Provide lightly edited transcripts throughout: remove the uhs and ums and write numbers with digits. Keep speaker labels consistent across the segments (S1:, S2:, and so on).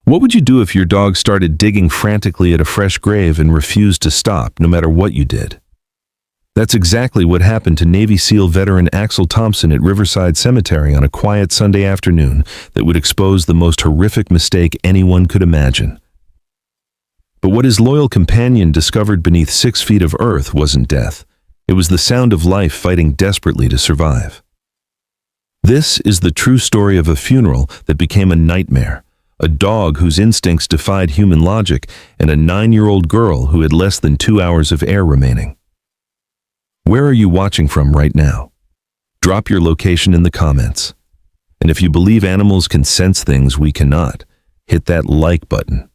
S1: What would you do if your dog started digging frantically at a fresh grave and refused to stop, no matter what you did? That's exactly what happened to Navy SEAL veteran Axel Thompson at Riverside Cemetery on a quiet Sunday afternoon that would expose the most horrific mistake anyone could imagine. But what his loyal companion discovered beneath 6 feet of earth wasn't death. It was the sound of life fighting desperately to survive. This is the true story of a funeral that became a nightmare, a dog whose instincts defied human logic, and a 9-year-old girl who had less than 2 hours of air remaining. Where are you watching from right now? Drop your location in the comments. And if you believe animals can sense things we cannot, hit that like button.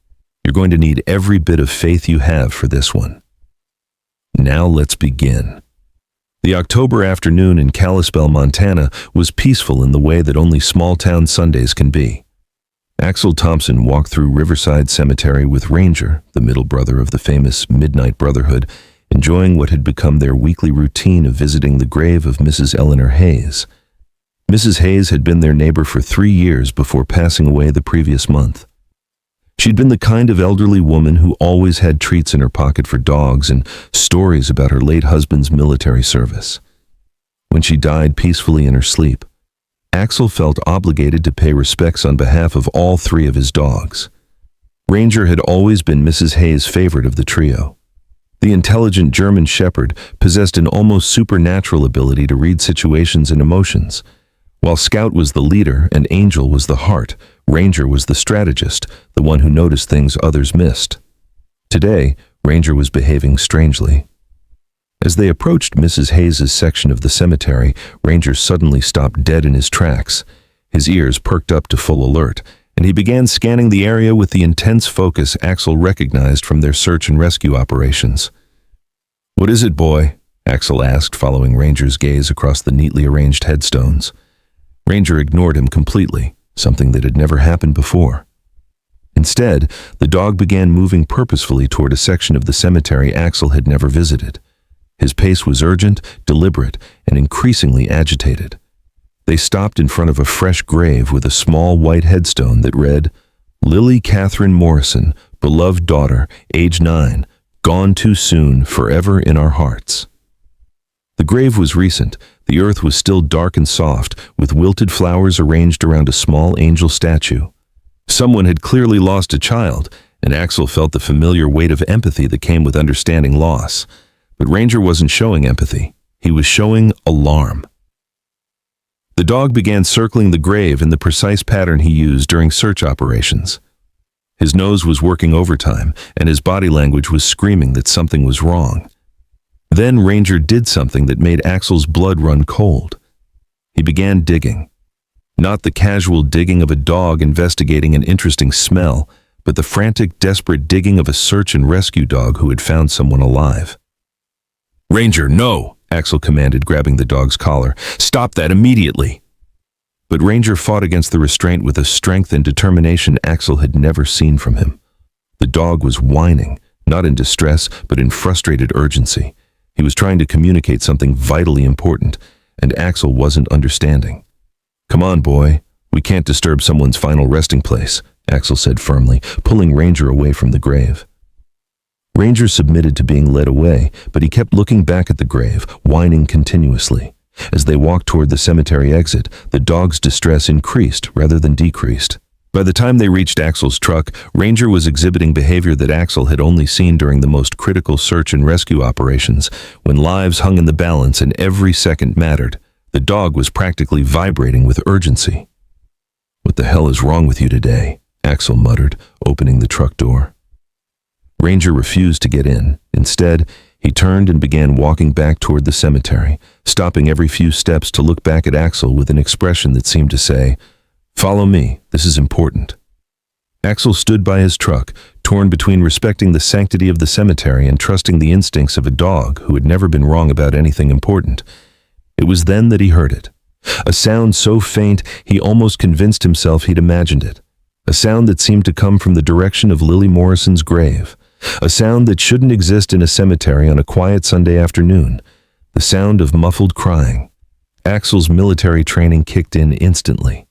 S1: You're going to need every bit of faith you have for this one. Now let's begin. The October afternoon in Kalispell, Montana was peaceful in the way that only small-town Sundays can be. Axel Thompson walked through Riverside Cemetery with Ranger, the middle brother of the famous Midnight Brotherhood, enjoying what had become their weekly routine of visiting the grave of Mrs. Eleanor Hayes. Mrs. Hayes had been their neighbor for 3 years before passing away the previous month. She'd been the kind of elderly woman who always had treats in her pocket for dogs and stories about her late husband's military service. When she died peacefully in her sleep, Axel felt obligated to pay respects on behalf of all 3 of his dogs. Ranger had always been Mrs. Hayes' favorite of the trio. The intelligent German Shepherd possessed an almost supernatural ability to read situations and emotions. While Scout was the leader and Angel was the heart, Ranger was the strategist, the one who noticed things others missed. Today, Ranger was behaving strangely. As they approached Mrs. Hayes' section of the cemetery, Ranger suddenly stopped dead in his tracks. His ears perked up to full alert, and he began scanning the area with the intense focus Axel recognized from their search and rescue operations. "What is it, boy?" Axel asked, following Ranger's gaze across the neatly arranged headstones. Ranger ignored him completely, something that had never happened before. Instead, the dog began moving purposefully toward a section of the cemetery Axel had never visited. His pace was urgent, deliberate, and increasingly agitated. They stopped in front of a fresh grave with a small white headstone that read, "Lily Morrison, beloved daughter, age 9, gone too soon, forever in our hearts." The grave was recent. The earth was still dark and soft, with wilted flowers arranged around a small angel statue. Someone had clearly lost a child, and Axel felt the familiar weight of empathy that came with understanding loss. But Ranger wasn't showing empathy. He was showing alarm. The dog began circling the grave in the precise pattern he used during search operations. His nose was working overtime, and his body language was screaming that something was wrong. Then Ranger did something that made Axel's blood run cold. He began digging. Not the casual digging of a dog investigating an interesting smell, but the frantic, desperate digging of a search and rescue dog who had found someone alive. "Ranger, no!" Axel commanded, grabbing the dog's collar. "Stop that immediately!" But Ranger fought against the restraint with a strength and determination Axel had never seen from him. The dog was whining, not in distress, but in frustrated urgency. He was trying to communicate something vitally important, and Axel wasn't understanding. "Come on, boy. We can't disturb someone's final resting place," Axel said firmly, pulling Ranger away from the grave. Ranger submitted to being led away, but he kept looking back at the grave, whining continuously. As they walked toward the cemetery exit, the dog's distress increased rather than decreased. By the time they reached Axel's truck, Ranger was exhibiting behavior that Axel had only seen during the most critical search and rescue operations, when lives hung in the balance and every second mattered. The dog was practically vibrating with urgency. "What the hell is wrong with you today?" Axel muttered, opening the truck door. Ranger refused to get in. Instead, he turned and began walking back toward the cemetery, stopping every few steps to look back at Axel with an expression that seemed to say, "Follow me, this is important." Axel stood by his truck, torn between respecting the sanctity of the cemetery and trusting the instincts of a dog who had never been wrong about anything important. It was then that he heard it. A sound so faint he almost convinced himself he'd imagined it. A sound that seemed to come from the direction of Lily Morrison's grave. A sound that shouldn't exist in a cemetery on a quiet Sunday afternoon. The sound of muffled crying. Axel's military training kicked in instantly.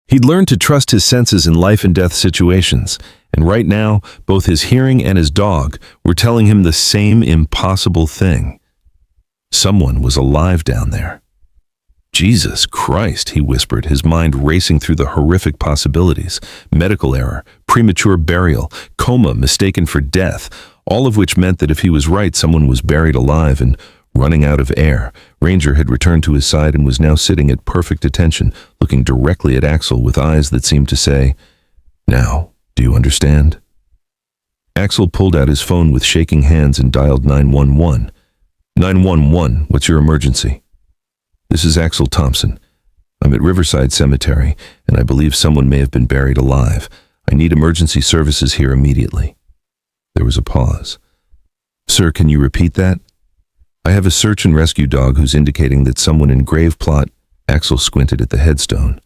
S1: He'd learned to trust his senses in life and death situations, and right now, both his hearing and his dog were telling him the same impossible thing. Someone was alive down there. Jesus Christ, he whispered, his mind racing through the horrific possibilities. Medical error, premature burial, coma mistaken for death, all of which meant that if he was right, someone was buried alive and running out of air. Ranger had returned to his side and was now sitting at perfect attention, looking directly at Axel with eyes that seemed to say, "Now, do you understand?" Axel pulled out his phone with shaking hands and dialed 911. 911, what's your emergency? This is Axel Thompson. I'm at Riverside Cemetery, and I believe someone may have been buried alive. I need emergency services here immediately. There was a pause. Sir, can you repeat that? I have a search and rescue dog who's indicating that someone in grave plot. Axel squinted at the headstone.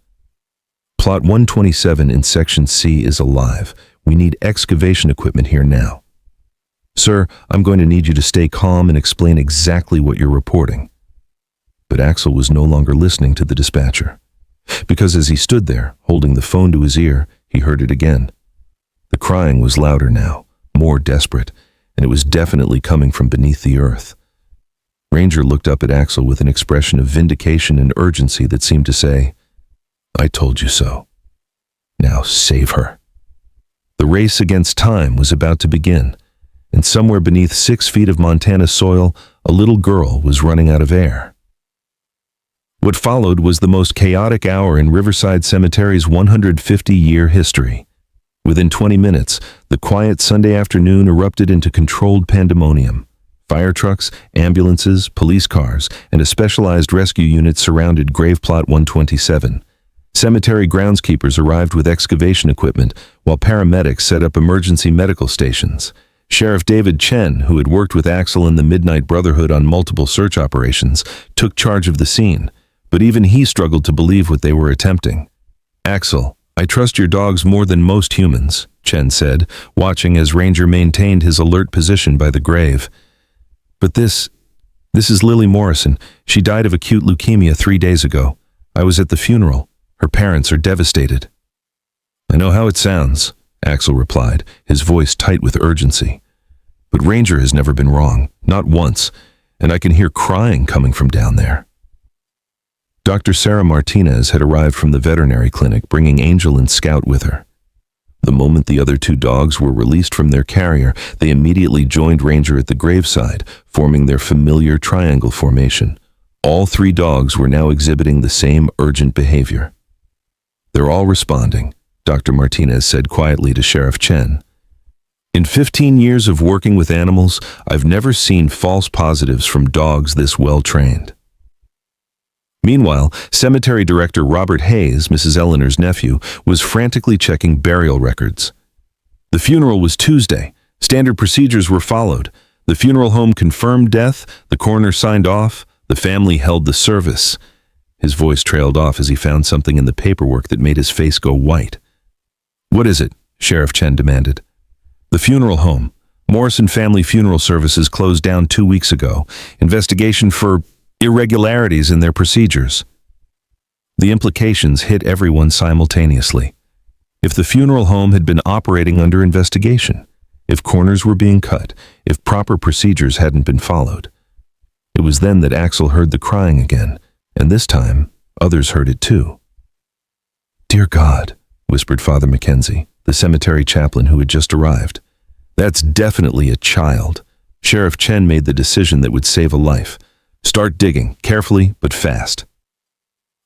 S1: Plot 127 in Section C is alive. We need excavation equipment here now. Sir, I'm going to need you to stay calm and explain exactly what you're reporting. But Axel was no longer listening to the dispatcher, because as he stood there, holding the phone to his ear, he heard it again. The crying was louder now, more desperate, and it was definitely coming from beneath the earth. Ranger looked up at Axel with an expression of vindication and urgency that seemed to say, I told you so. Now save her. The race against time was about to begin, and somewhere beneath 6 feet of Montana soil, a little girl was running out of air. What followed was the most chaotic hour in Riverside Cemetery's 150-year history. Within 20 minutes, the quiet Sunday afternoon erupted into controlled pandemonium. Fire trucks, ambulances, police cars, and a specialized rescue unit surrounded grave plot 127. Cemetery groundskeepers arrived with excavation equipment, while paramedics set up emergency medical stations. Sheriff David Chen, who had worked with Axel and the Midnight Brotherhood on multiple search operations, took charge of the scene. But even he struggled to believe what they were attempting. Axel, I trust your dogs more than most humans, Chen said, watching as Ranger maintained his alert position by the grave. But this is Lily Morrison. She died of acute leukemia 3 days ago. I was at the funeral. Her parents are devastated. I know how it sounds, Axel replied, his voice tight with urgency. But Ranger has never been wrong, not once, and I can hear crying coming from down there. Dr. Sarah Martinez had arrived from the veterinary clinic, bringing Angel and Scout with her. The moment the other 2 dogs were released from their carrier, they immediately joined Ranger at the graveside, forming their familiar triangle formation. All 3 dogs were now exhibiting the same urgent behavior. They're all responding, Dr. Martinez said quietly to Sheriff Chen. In 15 years of working with animals, I've never seen false positives from dogs this well-trained. Meanwhile, cemetery director Robert Hayes, Mrs. Eleanor's nephew, was frantically checking burial records. The funeral was Tuesday. Standard procedures were followed. The funeral home confirmed death, the coroner signed off, the family held the service. His voice trailed off as he found something in the paperwork that made his face go white. What is it? Sheriff Chen demanded. The funeral home. Morrison Family Funeral Services closed down 2 weeks ago. Investigation for irregularities in their procedures. The implications hit everyone simultaneously. If the funeral home had been operating under investigation, if corners were being cut, if proper procedures hadn't been followed. It was then that Axel heard the crying again, and this time, others heard it too. Dear God, whispered Father Mackenzie, the cemetery chaplain who had just arrived. That's definitely a child. Sheriff Chen made the decision that would save a life. Start digging, carefully but fast.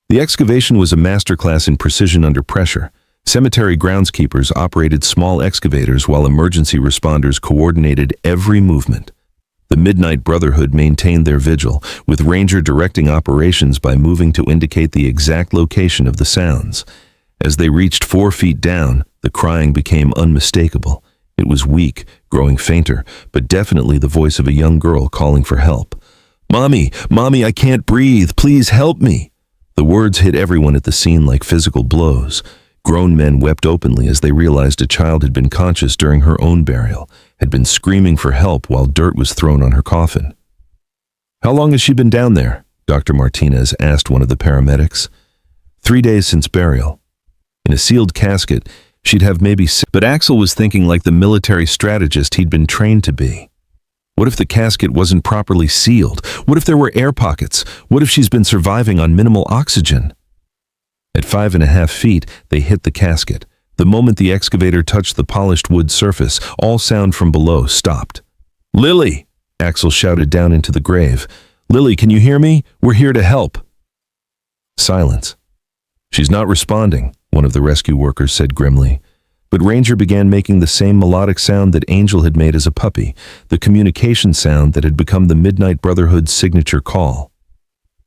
S1: The excavation was a masterclass in precision under pressure. Cemetery groundskeepers operated small excavators while emergency responders coordinated every movement. The Midnight Brotherhood maintained their vigil, with Ranger directing operations by moving to indicate the exact location of the sounds. As they reached 4 feet down, the crying became unmistakable. It was weak, growing fainter, but definitely the voice of a young girl calling for help. Mommy, Mommy, I can't breathe. Please help me. The words hit everyone at the scene like physical blows. Grown men wept openly as they realized a child had been conscious during her own burial, had been screaming for help while dirt was thrown on her coffin. How long has she been down there? Dr. Martinez asked one of the paramedics. 3 days since burial. In a sealed casket, she'd have maybe six. But Axel was thinking like the military strategist he'd been trained to be. What if the casket wasn't properly sealed? What if there were air pockets? What if she's been surviving on minimal oxygen? At 5.5 feet, they hit the casket. The moment the excavator touched the polished wood surface, all sound from below stopped. "Lily!" Axel shouted down into the grave. "Lily, can you hear me? We're here to help." Silence. "She's not responding," one of the rescue workers said grimly. But Ranger began making the same melodic sound that Angel had made as a puppy, the communication sound that had become the Midnight Brotherhood's signature call.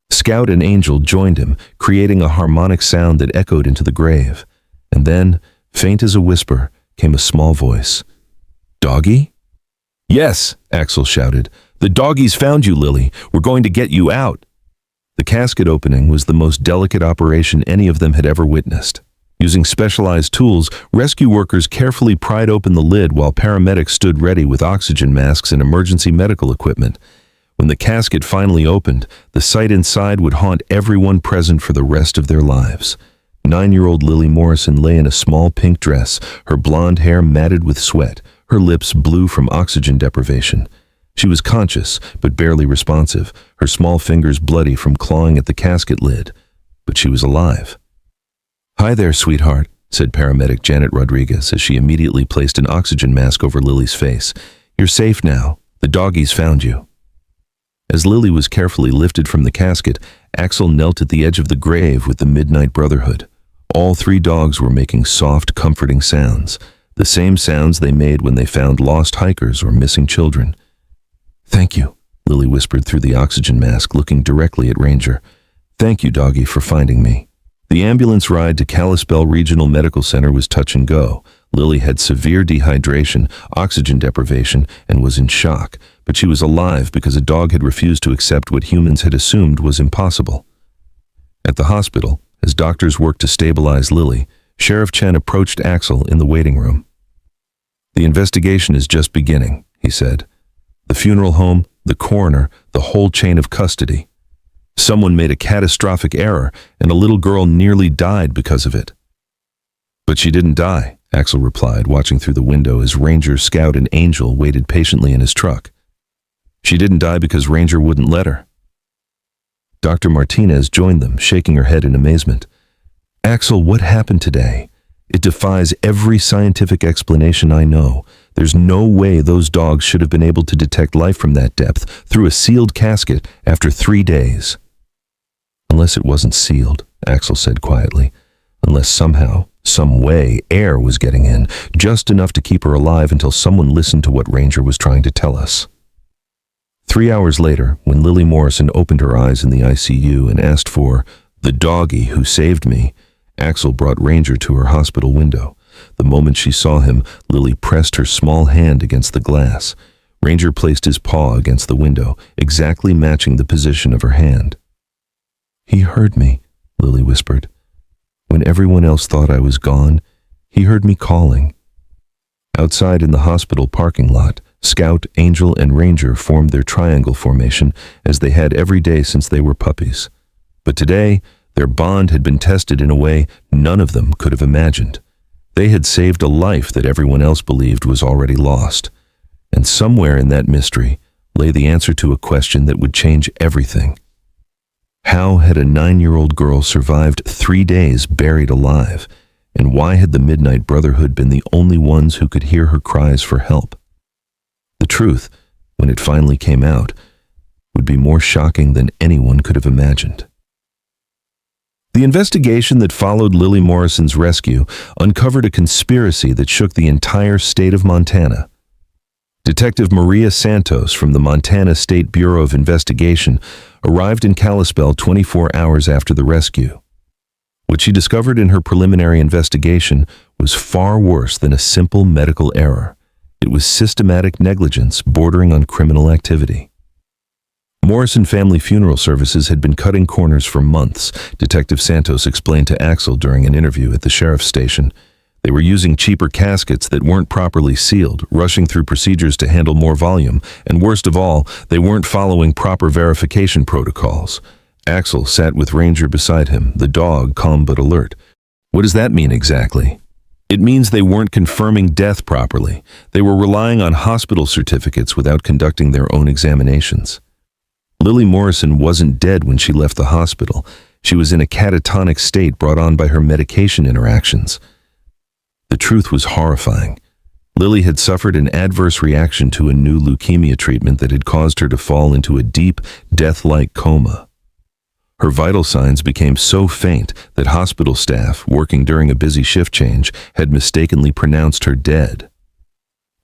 S1: Scout and Angel joined him, creating a harmonic sound that echoed into the grave. And then, faint as a whisper, came a small voice. "Doggy?" "Yes," Axel shouted. "The doggies found you, Lily. We're going to get you out." The casket opening was the most delicate operation any of them had ever witnessed. Using specialized tools, rescue workers carefully pried open the lid while paramedics stood ready with oxygen masks and emergency medical equipment. When the casket finally opened, the sight inside would haunt everyone present for the rest of their lives. 9-year-old Lily Morrison lay in a small pink dress, her blonde hair matted with sweat, her lips blue from oxygen deprivation. She was conscious, but barely responsive, her small fingers bloody from clawing at the casket lid. But she was alive. "Hi there, sweetheart," said paramedic Janet Rodriguez as she immediately placed an oxygen mask over Lily's face. "You're safe now. The doggies found you." As Lily was carefully lifted from the casket, Axel knelt at the edge of the grave with the Midnight Brotherhood. All 3 dogs were making soft, comforting sounds, the same sounds they made when they found lost hikers or missing children. "Thank you," Lily whispered through the oxygen mask, looking directly at Ranger. "Thank you, doggy, for finding me." The ambulance ride to Kalispell Regional Medical Center was touch and go. Lily had severe dehydration, oxygen deprivation, and was in shock, but she was alive because a dog had refused to accept what humans had assumed was impossible. At the hospital, as doctors worked to stabilize Lily, Sheriff Chen approached Axel in the waiting room. "The investigation is just beginning," he said. "The funeral home, the coroner, the whole chain of custody. Someone made a catastrophic error, and a little girl nearly died because of it." "But she didn't die," Axel replied, watching through the window as Ranger, Scout, and Angel waited patiently in his truck. "She didn't die because Ranger wouldn't let her." Dr. Martinez joined them, shaking her head in amazement. "Axel, what happened today? It defies every scientific explanation I know. There's no way those dogs should have been able to detect life from that depth through a sealed casket after 3 days." "Unless it wasn't sealed," Axel said quietly. "Unless somehow, some way, air was getting in, just enough to keep her alive until someone listened to what Ranger was trying to tell us." 3 hours later, when Lily Morrison opened her eyes in the ICU and asked for "the doggy who saved me," Axel brought Ranger to her hospital window. The moment she saw him, Lily pressed her small hand against the glass. Ranger placed his paw against the window, exactly matching the position of her hand. "He heard me," Lily whispered. "When everyone else thought I was gone, he heard me calling." Outside in the hospital parking lot, Scout, Angel, and Ranger formed their triangle formation as they had every day since they were puppies. But today, their bond had been tested in a way none of them could have imagined. They had saved a life that everyone else believed was already lost. And somewhere in that mystery lay the answer to a question that would change everything. How had a 9-year-old girl survived 3 days buried alive? And why had the Midnight Brotherhood been the only ones who could hear her cries for help? The truth, when it finally came out, would be more shocking than anyone could have imagined. The investigation that followed Lily Morrison's rescue uncovered a conspiracy that shook the entire state of Montana. Detective Maria Santos from the Montana State Bureau of Investigation arrived in Kalispell 24 hours after the rescue. What she discovered in her preliminary investigation was far worse than a simple medical error. It was systematic negligence bordering on criminal activity. Morrison family funeral services had been cutting corners for months, Detective Santos explained to Axel during an interview at the sheriff's station. They were using cheaper caskets that weren't properly sealed, rushing through procedures to handle more volume, and worst of all, they weren't following proper verification protocols. Axel sat with Ranger beside him, the dog calm but alert. What does that mean exactly? It means they weren't confirming death properly. They were relying on hospital certificates without conducting their own examinations. Lily Morrison wasn't dead when she left the hospital. She was in a catatonic state brought on by her medication interactions. The truth was horrifying. Lily had suffered an adverse reaction to a new leukemia treatment that had caused her to fall into a deep, death-like coma. Her vital signs became so faint that hospital staff, working during a busy shift change, had mistakenly pronounced her dead.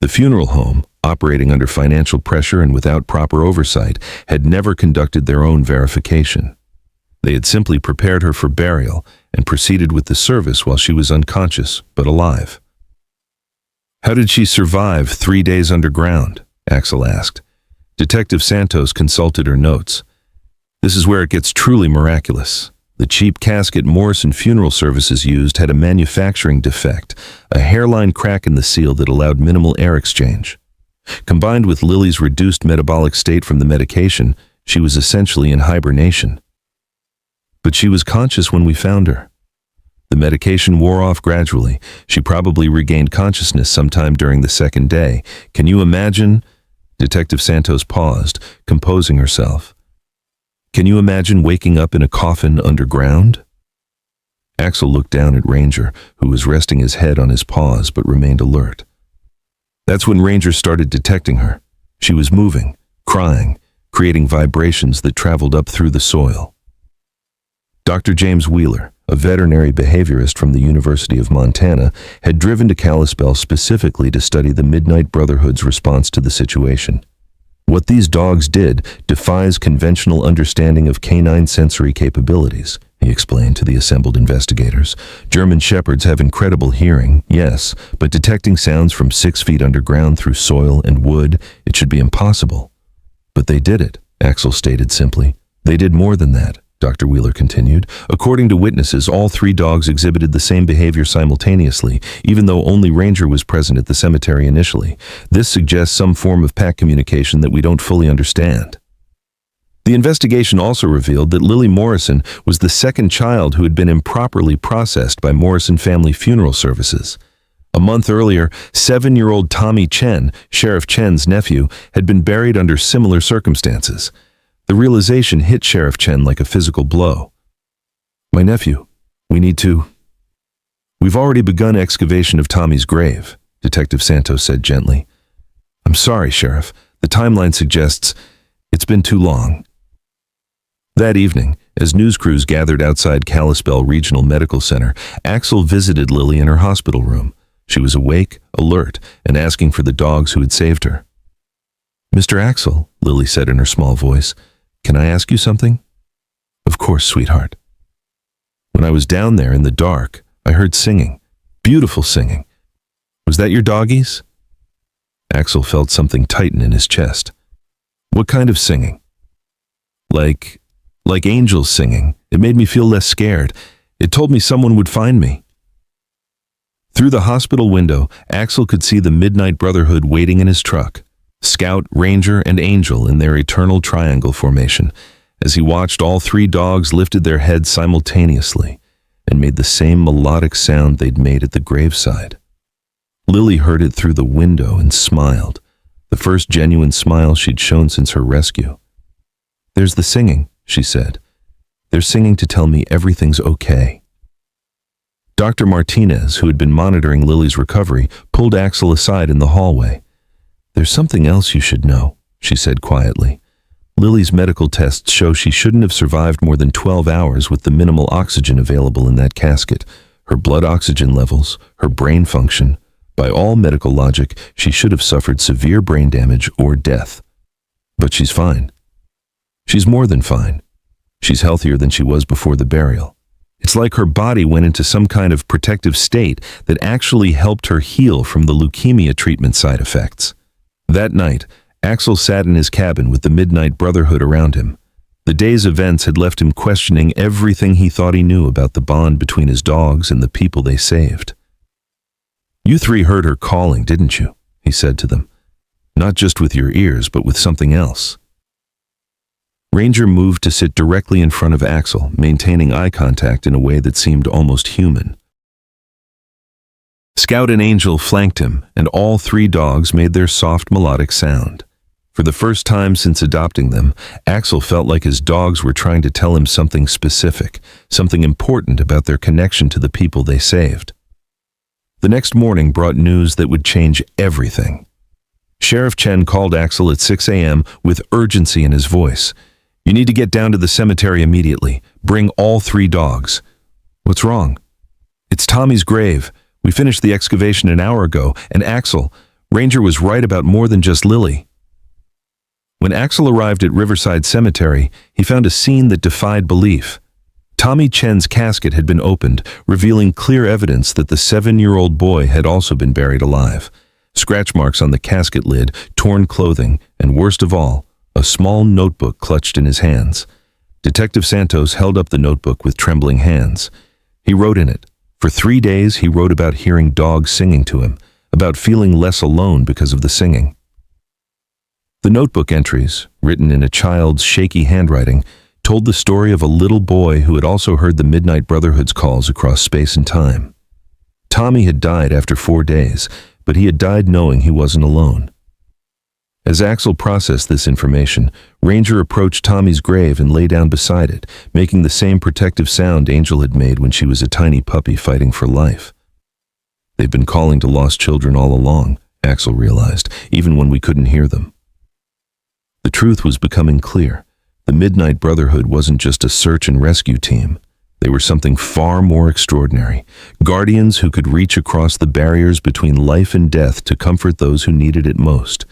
S1: The funeral home, operating under financial pressure and without proper oversight, had never conducted their own verification. They had simply prepared her for burial and proceeded with the service while she was unconscious but alive. "How did she survive 3 days underground?" Axel asked. Detective Santos consulted her notes. "This is where it gets truly miraculous. The cheap casket Morrison Funeral Services used had a manufacturing defect, a hairline crack in the seal that allowed minimal air exchange. Combined with Lily's reduced metabolic state from the medication, she was essentially in hibernation. But she was conscious when we found her. The medication wore off gradually. She probably regained consciousness sometime during the second day. Can you imagine?" Detective Santos paused, composing herself. "Can you imagine waking up in a coffin underground?" Axel looked down at Ranger, who was resting his head on his paws but remained alert. That's when Ranger started detecting her. She was moving, crying, creating vibrations that traveled up through the soil. Dr. James Wheeler, a veterinary behaviorist from the University of Montana, had driven to Kalispell specifically to study the Midnight Brotherhood's response to the situation. "What these dogs did defies conventional understanding of canine sensory capabilities," he explained to the assembled investigators. "German Shepherds have incredible hearing, yes, but detecting sounds from 6 feet underground through soil and wood, it should be impossible." "But they did it," Axel stated simply. "They did more than that," Dr. Wheeler continued. "According to witnesses, all 3 dogs exhibited the same behavior simultaneously, even though only Ranger was present at the cemetery initially. This suggests some form of pack communication that we don't fully understand." The investigation also revealed that Lily Morrison was the second child who had been improperly processed by Morrison Family Funeral Services. A month earlier, 7-year-old Tommy Chen, Sheriff Chen's nephew, had been buried under similar circumstances. The realization hit Sheriff Chen like a physical blow. "My nephew, We've already begun excavation of Tommy's grave," Detective Santos said gently. "I'm sorry, Sheriff. The timeline suggests it's been too long." That evening, as news crews gathered outside Kalispell Regional Medical Center, Axel visited Lily in her hospital room. She was awake, alert, and asking for the dogs who had saved her. "Mr. Axel," Lily said in her small voice, "can I ask you something?" "Of course, sweetheart." "When I was down there in the dark, I heard singing. Beautiful singing. Was that your doggies?" Axel felt something tighten in his chest. "What kind of singing?" Like angels singing. It made me feel less scared. It told me someone would find me." Through the hospital window, Axel could see the Midnight Brotherhood waiting in his truck. Scout, Ranger, and Angel in their eternal triangle formation. As he watched, all 3 dogs lifted their heads simultaneously and made the same melodic sound they'd made at the graveside. Lily heard it through the window and smiled, the first genuine smile she'd shown since her rescue. "There's the singing," she said. "They're singing to tell me everything's okay." Dr. Martinez, who had been monitoring Lily's recovery, pulled Axel aside in the hallway. "There's something else you should know," she said quietly. "Lily's medical tests show she shouldn't have survived more than 12 hours with the minimal oxygen available in that casket. Her blood oxygen levels, her brain function. By all medical logic, she should have suffered severe brain damage or death. But she's fine. She's more than fine. She's healthier than she was before the burial. It's like her body went into some kind of protective state that actually helped her heal from the leukemia treatment side effects." That night, Axel sat in his cabin with the Midnight Brotherhood around him. The day's events had left him questioning everything he thought he knew about the bond between his dogs and the people they saved. "You 3 heard her calling, didn't you?" he said to them. "Not just with your ears, but with something else." Ranger moved to sit directly in front of Axel, maintaining eye contact in a way that seemed almost human. Scout and Angel flanked him, and all three dogs made their soft melodic sound. For the first time since adopting them, Axel felt like his dogs were trying to tell him something specific, something important about their connection to the people they saved. The next morning brought news that would change everything. Sheriff Chen called Axel at 6 a.m. with urgency in his voice. "You need to get down to the cemetery immediately. Bring all three dogs." "What's wrong?" "It's Tommy's grave. We finished the excavation an hour ago, and Axel, Ranger was right about more than just Lily." When Axel arrived at Riverside Cemetery, he found a scene that defied belief. Tommy Chen's casket had been opened, revealing clear evidence that the 7-year-old boy had also been buried alive. Scratch marks on the casket lid, torn clothing, and worst of all, a small notebook clutched in his hands. Detective Santos held up the notebook with trembling hands. He wrote in it. For 3 days, he wrote about hearing dogs singing to him, about feeling less alone because of the singing. The notebook entries, written in a child's shaky handwriting, told the story of a little boy who had also heard the Midnight Brotherhood's calls across space and time. Tommy had died after 4 days, but he had died knowing he wasn't alone. As Axel processed this information, Ranger approached Tommy's grave and lay down beside it, making the same protective sound Angel had made when she was a tiny puppy fighting for life. "They've been calling to lost children all along," Axel realized, even when we couldn't hear them. The truth was becoming clear. The Midnight Brotherhood wasn't just a search and rescue team. They were something far more extraordinary. Guardians who could reach across the barriers between life and death to comfort those who needed it most.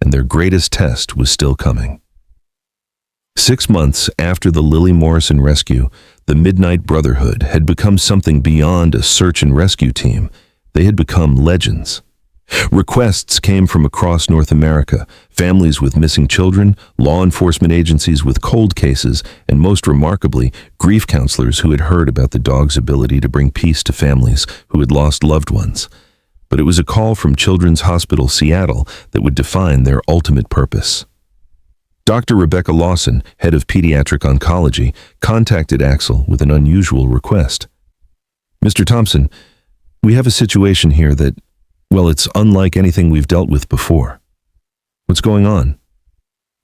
S1: And their greatest test was still coming. 6 months after the Lily Morrison rescue, the Midnight Brotherhood had become something beyond a search and rescue team. They had become legends. Requests came from across North America, families with missing children, law enforcement agencies with cold cases, and most remarkably, grief counselors who had heard about the dog's ability to bring peace to families who had lost loved ones. But it was a call from Children's Hospital Seattle that would define their ultimate purpose. Dr. Rebecca Lawson, head of pediatric oncology, contacted Axel with an unusual request. "Mr. Thompson, we have a situation here that, well, it's unlike anything we've dealt with before." "What's going on?"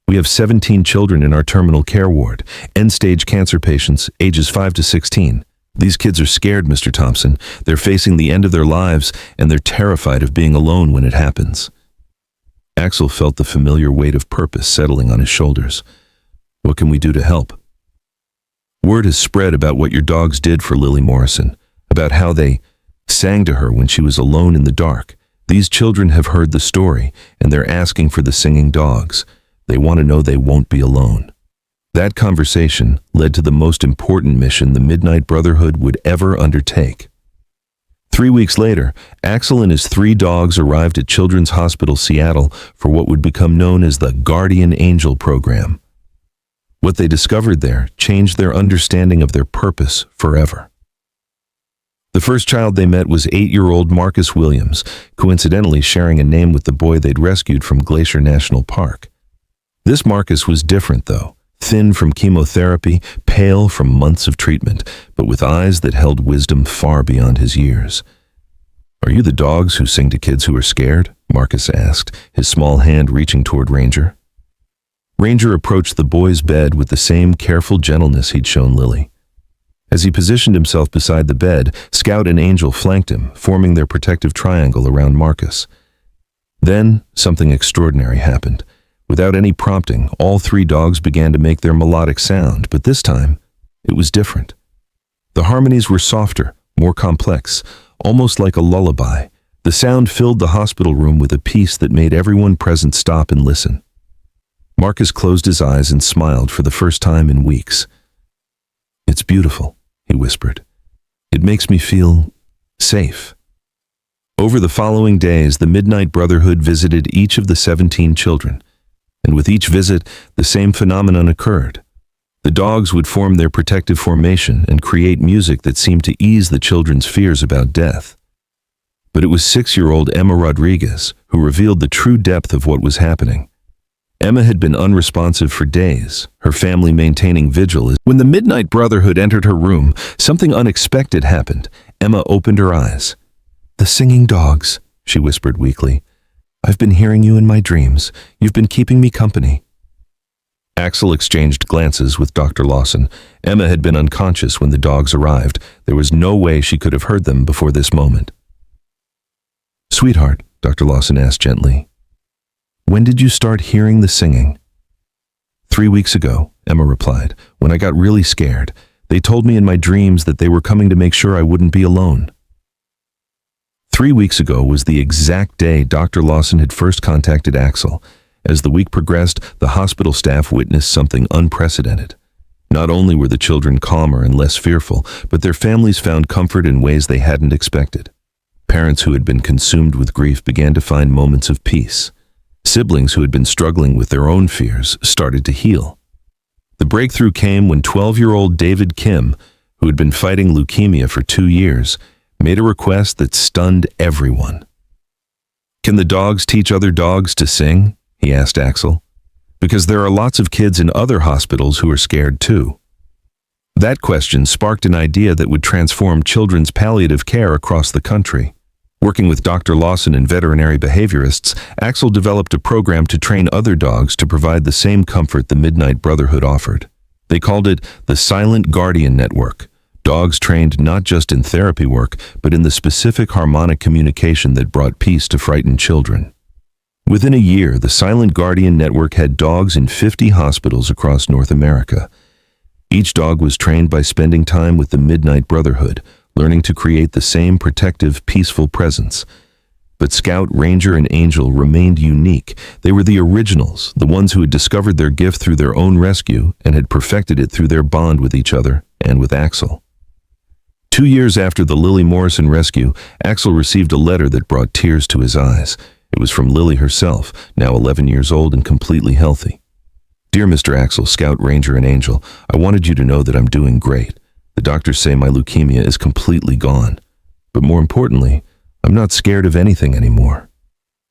S1: "We have 17 children in our terminal care ward, end-stage cancer patients, ages 5 to 16. These kids are scared, Mr. Thompson. They're facing the end of their lives, and they're terrified of being alone when it happens." Axel felt the familiar weight of purpose settling on his shoulders. "What can we do to help?" "Word has spread about what your dogs did for Lily Morrison, about how they sang to her when she was alone in the dark. These children have heard the story, and they're asking for the singing dogs. They want to know they won't be alone." That conversation led to the most important mission the Midnight Brotherhood would ever undertake. 3 weeks later, Axel and his 3 dogs arrived at Children's Hospital Seattle for what would become known as the Guardian Angel program. What they discovered there changed their understanding of their purpose forever. The first child they met was 8-year-old Marcus Williams, coincidentally sharing a name with the boy they'd rescued from Glacier National Park. This Marcus was different, though. Thin from chemotherapy, pale from months of treatment, but with eyes that held wisdom far beyond his years. "Are you the dogs who sing to kids who are scared?" Marcus asked, his small hand reaching toward Ranger. Ranger approached the boy's bed with the same careful gentleness he'd shown Lily. As he positioned himself beside the bed, Scout and Angel flanked him, forming their protective triangle around Marcus. Then, something extraordinary happened. Without any prompting, all 3 dogs began to make their melodic sound, but this time, it was different. The harmonies were softer, more complex, almost like a lullaby. The sound filled the hospital room with a peace that made everyone present stop and listen. Marcus closed his eyes and smiled for the first time in weeks. "It's beautiful," he whispered. "It makes me feel safe." Over the following days, the Midnight Brotherhood visited each of the 17 children. And with each visit, the same phenomenon occurred. The dogs would form their protective formation and create music that seemed to ease the children's fears about death. But it was 6-year-old Emma Rodriguez who revealed the true depth of what was happening. Emma had been unresponsive for days, her family maintaining vigil. When the Midnight Brotherhood entered her room, something unexpected happened. Emma opened her eyes. "The singing dogs," she whispered weakly. "I've been hearing you in my dreams. You've been keeping me company." Axel exchanged glances with Dr. Lawson. Emma had been unconscious when the dogs arrived. There was no way she could have heard them before this moment. "Sweetheart," Dr. Lawson asked gently, "when did you start hearing the singing?" 3 weeks ago, Emma replied, "when I got really scared. They told me in my dreams that they were coming to make sure I wouldn't be alone." 3 weeks ago was the exact day Dr. Lawson had first contacted Axel. As the week progressed, the hospital staff witnessed something unprecedented. Not only were the children calmer and less fearful, but their families found comfort in ways they hadn't expected. Parents who had been consumed with grief began to find moments of peace. Siblings who had been struggling with their own fears started to heal. The breakthrough came when 12-year-old David Kim, who had been fighting leukemia for 2 years, made a request that stunned everyone. "Can the dogs teach other dogs to sing?" he asked Axel. "Because there are lots of kids in other hospitals who are scared too." That question sparked an idea that would transform children's palliative care across the country. Working with Dr. Lawson and veterinary behaviorists, Axel developed a program to train other dogs to provide the same comfort the Midnight Brotherhood offered. They called it the Silent Guardian Network. Dogs trained not just in therapy work, but in the specific harmonic communication that brought peace to frightened children. Within a year, the Silent Guardian Network had dogs in 50 hospitals across North America. Each dog was trained by spending time with the Midnight Brotherhood, learning to create the same protective, peaceful presence. But Scout, Ranger, and Angel remained unique. They were the originals, the ones who had discovered their gift through their own rescue and had perfected it through their bond with each other and with Axel. 2 years after the Lily Morrison rescue, Axel received a letter that brought tears to his eyes. It was from Lily herself, now 11 years old and completely healthy. "Dear Mr. Axel, Scout, Ranger, and Angel, I wanted you to know that I'm doing great. The doctors say my leukemia is completely gone. But more importantly, I'm not scared of anything anymore.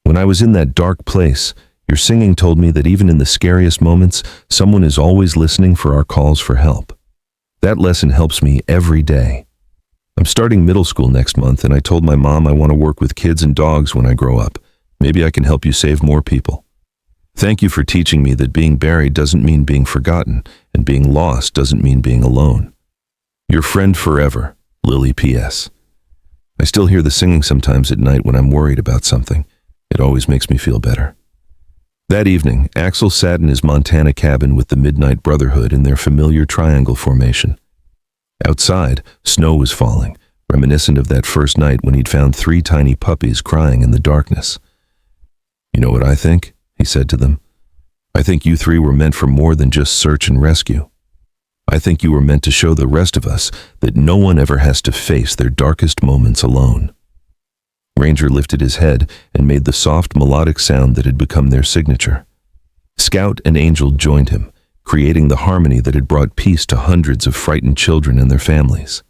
S1: When I was in that dark place, your singing told me that even in the scariest moments, someone is always listening for our calls for help. That lesson helps me every day. I'm starting middle school next month, and I told my mom I want to work with kids and dogs when I grow up. Maybe I can help you save more people. Thank you for teaching me that being buried doesn't mean being forgotten, and being lost doesn't mean being alone. Your friend forever, Lily P.S. I still hear the singing sometimes at night when I'm worried about something. It always makes me feel better." That evening, Axel sat in his Montana cabin with the Midnight Brotherhood in their familiar triangle formation. Outside, snow was falling, reminiscent of that first night when he'd found 3 tiny puppies crying in the darkness. "You know what I think?" he said to them. "I think you 3 were meant for more than just search and rescue. I think you were meant to show the rest of us that no one ever has to face their darkest moments alone." Ranger lifted his head and made the soft melodic sound that had become their signature. Scout and Angel joined him, creating the harmony that had brought peace to hundreds of frightened children and their families.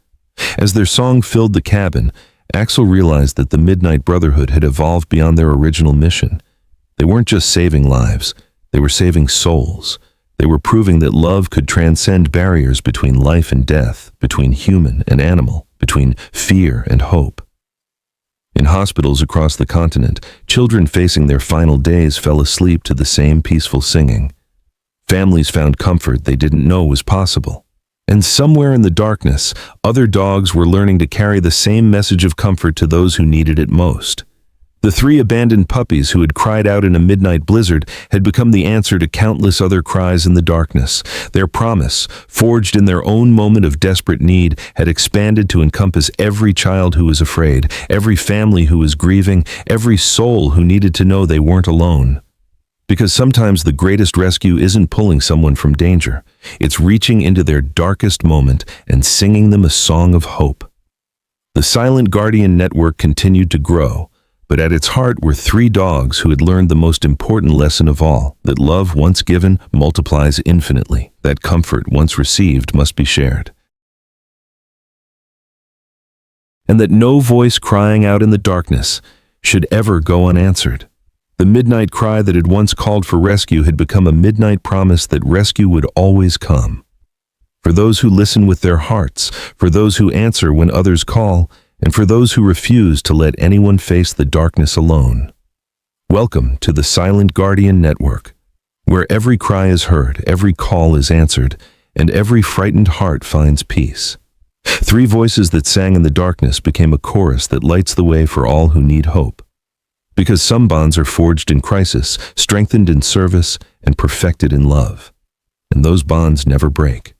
S1: As their song filled the cabin, Axel realized that the Midnight Brotherhood had evolved beyond their original mission. They weren't just saving lives, they were saving souls. They were proving that love could transcend barriers between life and death, between human and animal, between fear and hope. In hospitals across the continent, children facing their final days fell asleep to the same peaceful singing. Families found comfort they didn't know was possible. And somewhere in the darkness, other dogs were learning to carry the same message of comfort to those who needed it most. The 3 abandoned puppies who had cried out in a midnight blizzard had become the answer to countless other cries in the darkness. Their promise, forged in their own moment of desperate need, had expanded to encompass every child who was afraid, every family who was grieving, every soul who needed to know they weren't alone. Because sometimes the greatest rescue isn't pulling someone from danger. It's reaching into their darkest moment and singing them a song of hope. The Silent Guardian Network continued to grow, but at its heart were 3 dogs who had learned the most important lesson of all, that love once given multiplies infinitely, that comfort once received must be shared, and that no voice crying out in the darkness should ever go unanswered. The midnight cry that had once called for rescue had become a midnight promise that rescue would always come. For those who listen with their hearts, for those who answer when others call, and for those who refuse to let anyone face the darkness alone. Welcome to the Silent Guardian Network, where every cry is heard, every call is answered, and every frightened heart finds peace. 3 voices that sang in the darkness became a chorus that lights the way for all who need hope. Because some bonds are forged in crisis, strengthened in service, and perfected in love. And those bonds never break.